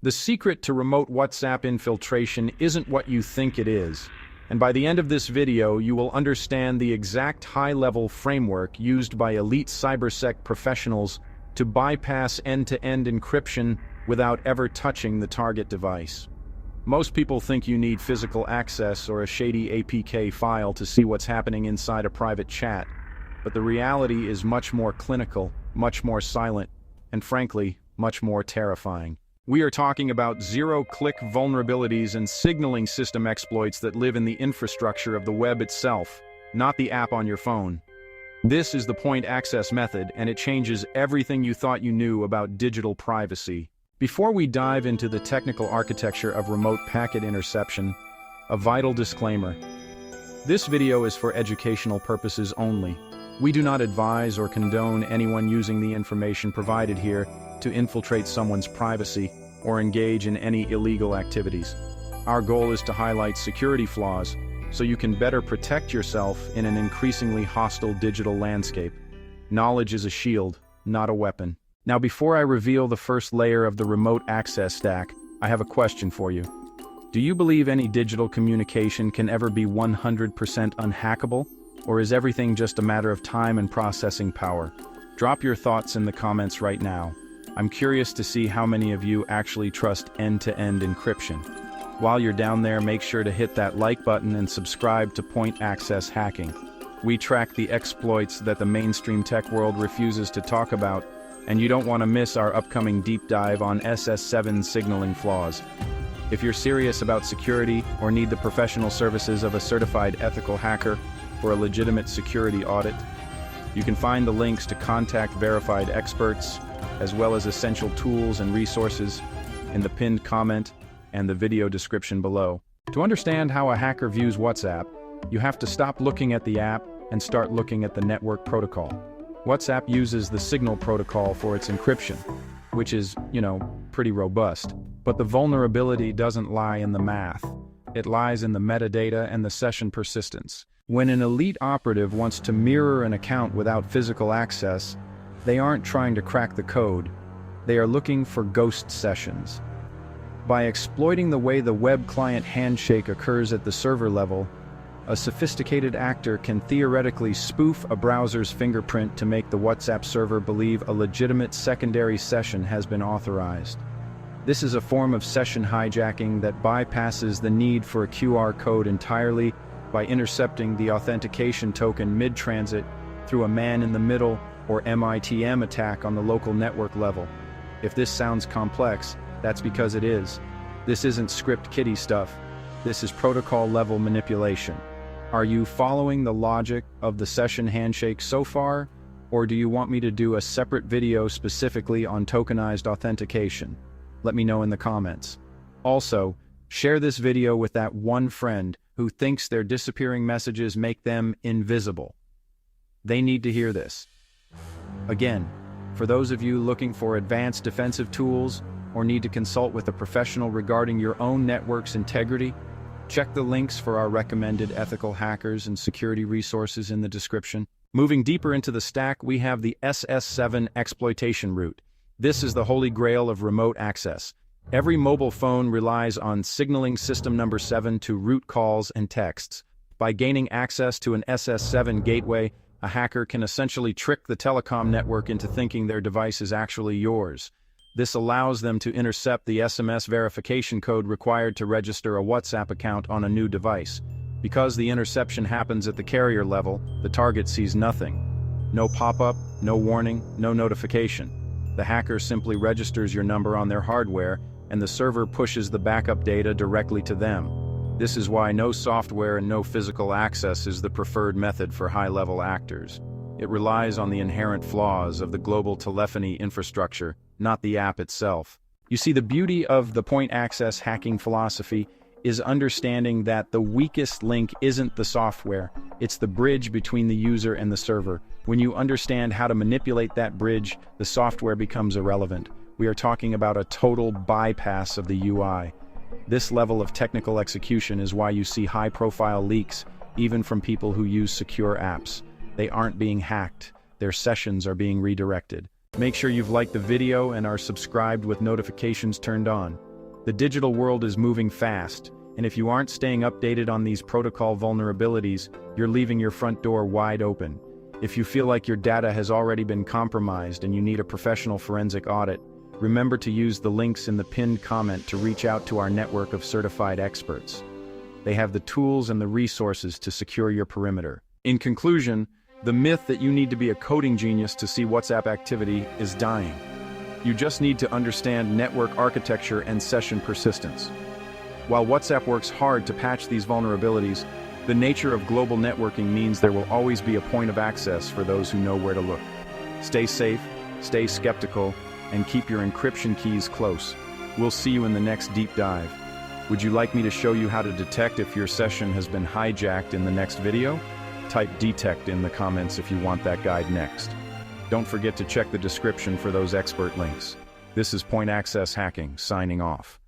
The secret to remote WhatsApp infiltration isn't what you think it is. And by the end of this video, you will understand the exact high-level framework used by elite cybersec professionals to bypass end-to-end encryption without ever touching the target device. Most people think you need physical access or a shady APK file to see what's happening inside a private chat, but the reality is much more clinical, much more silent, and frankly, much more terrifying. We are talking about zero-click vulnerabilities and signaling system exploits that live in the infrastructure of the web itself, not the app on your phone. This is the point access method, and it changes everything you thought you knew about digital privacy. Before we dive into the technical architecture of remote packet interception, a vital disclaimer. This video is for educational purposes only. We do not advise or condone anyone using the information provided here to infiltrate someone's privacy or engage in any illegal activities. Our goal is to highlight security flaws so you can better protect yourself in an increasingly hostile digital landscape. Knowledge is a shield, not a weapon. Now, before I reveal the first layer of the remote access stack, I have a question for you. Do you believe any digital communication can ever be 100% unhackable, or is everything just a matter of time and processing power? Drop your thoughts in the comments right now. I'm curious to see how many of you actually trust end-to-end encryption. While you're down there, make sure to hit that like button and subscribe to Point Access Hacking. We track the exploits that the mainstream tech world refuses to talk about, and you don't want to miss our upcoming deep dive on SS7 signaling flaws. If you're serious about security or need the professional services of a certified ethical hacker for a legitimate security audit, you can find the links to contact verified experts, as well as essential tools and resources in the pinned comment and the video description below. To understand how a hacker views WhatsApp, you have to stop looking at the app and start looking at the network protocol. WhatsApp uses the Signal protocol for its encryption, which is, pretty robust. But the vulnerability doesn't lie in the math. It lies in the metadata and the session persistence. When an elite operative wants to mirror an account without physical access, they aren't trying to crack the code. They are looking for ghost sessions. By exploiting the way the web client handshake occurs at the server level, a sophisticated actor can theoretically spoof a browser's fingerprint to make the WhatsApp server believe a legitimate secondary session has been authorized. This is a form of session hijacking that bypasses the need for a QR code entirely by intercepting the authentication token mid-transit through a man-in-the-middle or MITM attack on the local network level. If this sounds complex, that's because it is. This isn't script kiddie stuff. This is protocol-level manipulation. Are you following the logic of the session handshake so far, or do you want me to do a separate video specifically on tokenized authentication? Let me know in the comments. Also, share this video with that one friend who thinks their disappearing messages make them invisible. They need to hear this. Again, for those of you looking for advanced defensive tools or need to consult with a professional regarding your own network's integrity, check the links for our recommended ethical hackers and security resources in the description. Moving deeper into the stack, we have the SS7 exploitation route. This is the holy grail of remote access. Every mobile phone relies on signaling system number 7 to route calls and texts. By gaining access to an SS7 gateway, a hacker can essentially trick the telecom network into thinking their device is actually yours. This allows them to intercept the SMS verification code required to register a WhatsApp account on a new device. Because the interception happens at the carrier level, the target sees nothing. No pop-up, no warning, no notification. The hacker simply registers your number on their hardware, and the server pushes the backup data directly to them. This is why no software and no physical access is the preferred method for high-level actors. It relies on the inherent flaws of the global telephony infrastructure, not the app itself. You see, the beauty of the point access hacking philosophy is understanding that the weakest link isn't the software, it's the bridge between the user and the server. When you understand how to manipulate that bridge, the software becomes irrelevant. We are talking about a total bypass of the UI. This level of technical execution is why you see high-profile leaks, even from people who use secure apps. They aren't being hacked. Their sessions are being redirected. Make sure you've liked the video and are subscribed with notifications turned on. The digital world is moving fast, and if you aren't staying updated on these protocol vulnerabilities, you're leaving your front door wide open. If you feel like your data has already been compromised and you need a professional forensic audit, remember to use the links in the pinned comment to reach out to our network of certified experts. They have the tools and the resources to secure your perimeter. In conclusion, the myth that you need to be a coding genius to see WhatsApp activity is dying. You just need to understand network architecture and session persistence. While WhatsApp works hard to patch these vulnerabilities, the nature of global networking means there will always be a point of access for those who know where to look. Stay safe, stay skeptical, and keep your encryption keys close. We'll see you in the next deep dive. Would you like me to show you how to detect if your session has been hijacked in the next video? Type detect in the comments if you want that guide next. Don't forget to check the description for those expert links. This is Point Access Hacking, signing off.